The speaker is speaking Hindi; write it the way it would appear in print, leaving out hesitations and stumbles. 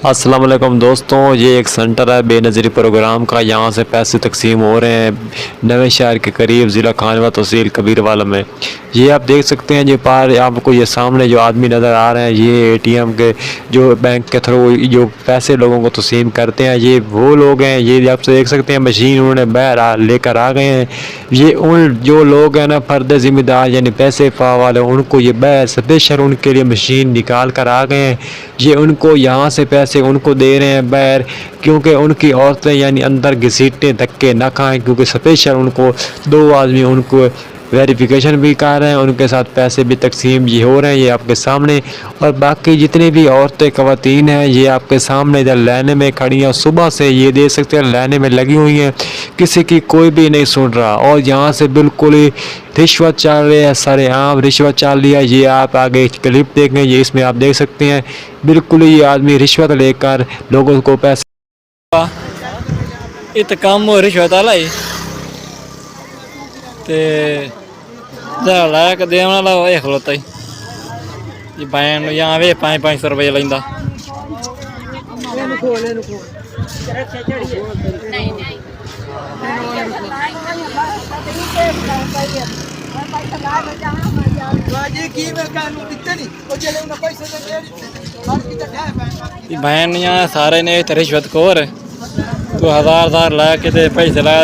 अस्सलाम वालेकुम दोस्तों, ये एक सेंटर है बेनज़ीरी प्रोग्राम का। यहाँ से पैसे तकसीम हो रहे हैं नवे शहर के करीब ज़िला खानवा तहसील कबीरवाला में। ये आप देख सकते हैं, ये पार आपको ये सामने जो आदमी नज़र आ रहे हैं, ये एटीएम के जो बैंक के थ्रू जो पैसे लोगों को तकसीम करते हैं, ये वो लोग हैं। ये आप देख सकते हैं मशीन उन्होंने बाहर लेकर आ गए हैं। ये उन जो लोग हैं ना फर्द ज़िम्मेदार यानी पैसे पा वाले, उनको ये बाहर स्पेशल उनके लिए मशीन निकाल कर आ गए हैं। ये उनको यहाँ से पैसे उनको दे रहे हैं बाहर, क्योंकि उनकी औरतें यानी अंदर घसीटने धक्के ना खाएं, क्योंकि स्पेशल उनको दो आदमी उनको वेरिफिकेशन भी कर रहे हैं, उनके साथ पैसे भी तकसीम ये हो रहे हैं, ये आपके सामने। और बाकी जितनी भी औरतें ख़वातीन हैं ये आपके सामने इधर लाइन में खड़ी हैं, सुबह से ये देख सकते हैं लाइन में लगी हुई हैं, किसी की कोई भी नहीं सुन रहा। और यहाँ से बिल्कुल ही रिश्वत चल रही है, सरेआम रिश्वत चल रही है। ये आप आगे क्लिप देखें, ये इसमें आप देख सकते हैं बिल्कुल ही ये आदमी रिश्वत लेकर लोगों को पैसे इत कम हो रिश्वत वाला ही ते लायक देने वाला ये खलोता ही ये बैन यहाँ वे 500 रुपये लेंदा। बैन यहाँ सारे ने रिश्वत खोर तो हजार ला के पैसे ला